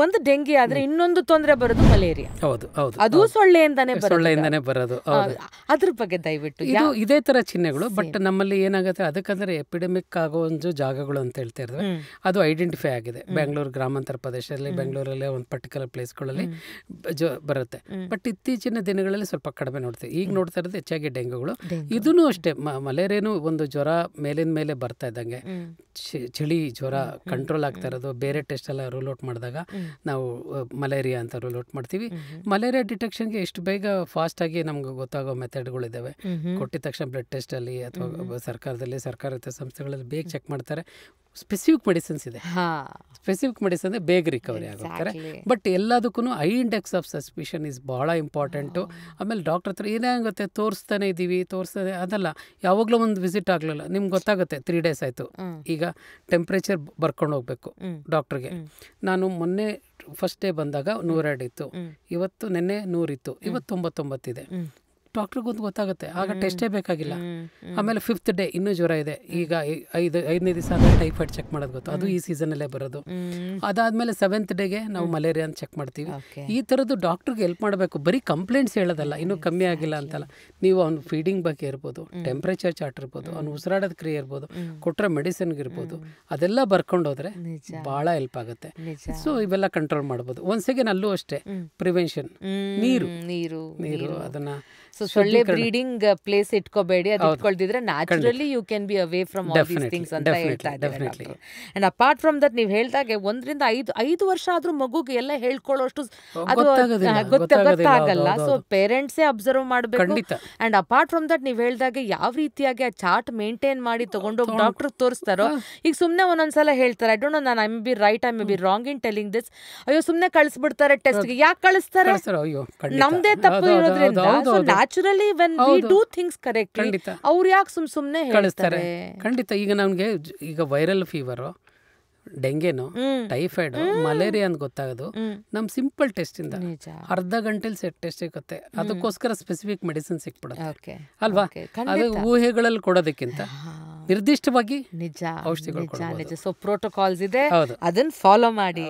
ಒಂದು ಡೆಂಗಿ ಆದ್ರೆ ಇನ್ನೊಂದು ತೊಂದರೆ ಬರೋದು ಮಲೇರಿಯಾ. ಹೌದು ಹೌದು ಅದು ಸೊಳ್ಳೆಯಿಂದಾನೇ ಸೊಳ್ಳೆಯಿಂದಾನೇ ಬರೋದು. ಹೌದು. ಅದ್ರ ಬಗ್ಗೆ ದಯವಿಟ್ಟು ಇದು ಇದೇ ತರ ಚಿಹ್ನೆಗಳು. ಬಟ್ ನಮ್ಮಲ್ಲಿ ಏನಾಗುತ್ತೆ, ಅದಕ್ಕಂದ್ರೆ ಎಪಿಡೆಮಿಕ್ ಆಗೋ ಒಂದು ಜಾಗಗಳು ಅಂತ ಹೇಳ್ತಾ ಇರ್ತವೆ, ಅದು ಐಡೆಂಟಿಫೈ ಆಗಿದೆ. ಬೆಂಗಳೂರು ಗ್ರಾಮಾಂತರ ಪ್ರದೇಶದಲ್ಲಿ, ಬೆಂಗಳೂರಲ್ಲೇ ಒಂದು ಪರ್ಟಿಕ್ಯುಲರ್ ಪ್ಲೇಸ್ಗಳಲ್ಲಿ ಬರುತ್ತೆ. ಬಟ್ ಇತ್ತೀಚಿನ ದಿನಗಳಲ್ಲಿ ಸ್ವಲ್ಪ ಕಡಿಮೆ ನೋಡ್ತೀವಿ. ಈಗ ನೋಡ್ತಾ ಇರೋದು ಹೆಚ್ಚಾಗಿ ಡೆಂಗ್ಯೂಗಳು. ಇದೂ ಅಷ್ಟೇ, ಮಲೇರಿಯಾನು ಒಂದು ಜ್ವರ ಮೇಲಿನ ಮೇಲೆ ಬರ್ತಾ ಇದ್ದಂಗೆ, ಚಳಿ ಜ್ವರ ಕಂಟ್ರೋಲ್ ಆಗ್ತಾ ಇರೋದು. ಬೇರೆ ಟೆಸ್ಟ್ ಎಲ್ಲ ರೂಲ್ ಔಟ್ ಮಾಡಿದಾಗ ನಾವು ಮಲೇರಿಯಾ ಅಂತ ರೂಲ್ ಔಟ್ ಮಾಡ್ತೀವಿ. ಮಲೇರಿಯಾ ಡಿಟೆಕ್ಷನ್ಗೆ ಎಷ್ಟು ಬೇಗ ಫಾಸ್ಟ್ ಆಗಿ ನಮ್ಗೆ ಗೊತ್ತಾಗೋ ಮೆಥಡ್ಗಳಿದ್ದಾವೆ. ಕೊಟ್ಟಿದ ತಕ್ಷಣ ಬ್ಲಡ್ ಟೆಸ್ಟ್ ಅಲ್ಲಿ ಅಥವಾ ಸರ್ಕಾರದಲ್ಲಿ, ಸರ್ಕಾರೇತರ ಸಂಸ್ಥೆಗಳಲ್ಲಿ ಬೇಗ ಚೆಕ್ ಮಾಡ್ತಾರೆ. ಸ್ಪೆಸಿಫಿಕ್ ಮೆಡಿಸಿನ್ಸ್ ಇದೆ, ಸ್ಪೆಸಿಫಿಕ್ ಮೆಡಿಸಿನ್ ಬೇಗ ರಿಕವರಿ ಆಗುತ್ತಾರೆ. ಬಟ್ ಎಲ್ಲದಕ್ಕೂ I index of suspicion is ಭಾಳ ಇಂಪಾರ್ಟೆಂಟು. ಆಮೇಲೆ ಡಾಕ್ಟರ್ ಹತ್ರ ಏನಾಗುತ್ತೆ, ತೋರಿಸ್ತಾನೆ ಇದ್ದೀವಿ, ತೋರಿಸ್ತಾನೆ ಅದಲ್ಲ, ಯಾವಾಗಲೂ ಒಂದು ವಿಸಿಟ್ ಆಗಲಿಲ್ಲ, ನಿಮ್ಗೆ ಗೊತ್ತಾಗುತ್ತೆ 3 days ಆಯಿತು. ಈಗ ಟೆಂಪ್ರೇಚರ್ ಬರ್ಕೊಂಡು ಹೋಗ್ಬೇಕು ಡಾಕ್ಟ್ರಿಗೆ. ನಾನು ಮೊನ್ನೆ ಫಸ್ಟ್ ಡೇ ಬಂದಾಗ 102 ಇತ್ತು, ಇವತ್ತು ನೆನ್ನೆ 100 ಇತ್ತು, ಇವತ್ತು 99 ಇದೆ. ಡಾಕ್ಟ್ರಿಗೊಂದು ಗೊತ್ತಾಗುತ್ತೆ, ಆಗ ಟೆಸ್ಟೇ ಬೇಕಾಗಿಲ್ಲ. ಆಮೇಲೆ 5th ಡೇ ಇನ್ನೂ ಜ್ವರ ಇದೆ, ಈಗ 5ನೇ ದಿವಸ ಅಂದರೆ ಟೈಫಾಯ್ಡ್ ಚೆಕ್ ಮಾಡೋದು ಗೊತ್ತು, ಅದು ಈ ಸೀಸನಲ್ಲೇ ಬರೋದು. ಅದಾದಮೇಲೆ 7th ಡೇಗೆ ನಾವು ಮಲೇರಿಯಾ ಅಂತ ಚೆಕ್ ಮಾಡ್ತೀವಿ. ಈ ಥರದ್ದು ಡಾಕ್ಟ್ರಿಗೆ ಹೆಲ್ಪ್ ಮಾಡಬೇಕು, ಬರೀ ಕಂಪ್ಲೇಂಟ್ಸ್ ಹೇಳೋದಲ್ಲ, ಇನ್ನೂ ಕಮ್ಮಿ ಆಗಿಲ್ಲ ಅಂತಲ್ಲ. ನೀವು ಅವ್ನು ಫೀಡಿಂಗ್ ಬಗ್ಗೆ ಇರ್ಬೋದು, ಟೆಂಪ್ರೇಚರ್ ಚಾರ್ಟ್ ಇರ್ಬೋದು, ಅವ್ನು ಉಸಿರಾಡೋದ ಕ್ರಿಯೆ ಇರ್ಬೋದು, ಕೊಟ್ಟರೆ ಮೆಡಿಸಿನ್ಗೆ ಇರ್ಬೋದು, ಅದೆಲ್ಲ ಬರ್ಕೊಂಡು ಹೋದ್ರೆ ಭಾಳ ಹೆಲ್ಪ್ ಆಗುತ್ತೆ. ಸೊ ಇವೆಲ್ಲ ಕಂಟ್ರೋಲ್ ಮಾಡ್ಬೋದು. ಒನ್ಸ್ ಅಗೇನ್ ಅಲ್ಲೂ ಅಷ್ಟೇ ಪ್ರಿವೆನ್ಷನ್, ನೀರು ಅದನ್ನ ಸೊಳ್ಳೆ ಬ್ರೀಡಿಂಗ್ ಪ್ಲೇಸ್ ಇಟ್ಕೋಬೇಡಿ, ಅದು ಇಟ್ಕೊಳ್ದಿದ್ರೆ naturally you can be away from all these things ಅಂತ ಹೇಳ್ತಾ ಇದ್ದಾರೆ. ಅಂಡ್ ಅಪಾರ್ಟ್ ಫ್ರಮ್ ದಟ್ ನೀವು ಹೇಳ್ದಾಗೆ 1 ರಿಂದ 5 ವರ್ಷ ಆದ್ರೂ ಮಗುಗೆ ಎಲ್ಲ ಹೇಳ್ಕೊಳ್ಳೋಷ್ಟು ಅದು ಗೊತ್ತಾಗಲ್ಲ. ಸೊ ಪೇರೆಂಟ್ಸೇ ಅಬ್ಸರ್ವ್ ಮಾಡಬೇಕು. ಅಂಡ್ ಅಪಾರ್ಟ್ ಫ್ರಮ್ ದಟ್ ನೀವು ಹೇಳ್ದಾಗೆ ಯಾವ ರೀತಿಯಾಗಿ ಆ ಚಾರ್ಟ್ ಮೇಂಟೈನ್ ಮಾಡಿ ತಗೊಂಡೋಗಿ ಡಾಕ್ಟರ್ ತೋರಿಸ್ತಾರೋ. ಈಗ ಸುಮ್ನೆ ಒಂದೊಂದ್ಸಲ ಹೇಳ್ತಾರೆ, ಐ ಡೋಂಟ್ ನೋ, ನಾನು I may be right, I may be wrong in telling this, ಅಯ್ಯೋ ಸುಮ್ನೆ ಕಳಿಸ್ಬಿಡ್ತಾರೆ ಟೆಸ್ಟ್ಗೆ. ಯಾಕೆ ಕಳಿಸ್ತಾರೆ? ನಮ್ದೇ ತಪ್ಪು ಇರೋದ್ರಿಂದ. Naturally when we do things correctly, ಅವ್ರು ಯಾಕೆ ಸುಮ್ನೆ ಹೇಳ್ತಾರೆ? ಖಂಡಿತ. ಈಗ ನಮ್ಗೆ ಈಗ ವೈರಲ್ ಫೀವರು, ಡೆಂಗೇನು, ಟೈಫಾಯ್ಡ್, ಮಲೇರಿಯಾ ಅಂತ ಗೊತ್ತಾಗೋದು ನಮ್ ಸಿಂಪಲ್ ಟೆಸ್ಟ್ ಇಂದ ಅರ್ಧ ಗಂಟೆಲಿ ಸೆಟ್ ಟೆಸ್ಟ್ ಸಿಗುತ್ತೆ. ಅದಕ್ಕೋಸ್ಕರ ಸ್ಪೆಸಿಫಿಕ್ ಮೆಡಿಸಿನ್ ಸಿಕ್ಬಿಡುತ್ತೆ ಅಲ್ವಾ? ಅದು ಊಹೆಗಳಲ್ಲಿ ಕೊಡೋದಕ್ಕಿಂತ ನಿರ್ದಿಷ್ಟವಾಗಿ ಔಷಧಿಗಳು. ಸೊ ಪ್ರೋಟೋಕಾಲ್ಸ್ ಇದೆ, ಅದನ್ನ ಫಾಲೋ ಮಾಡಿ.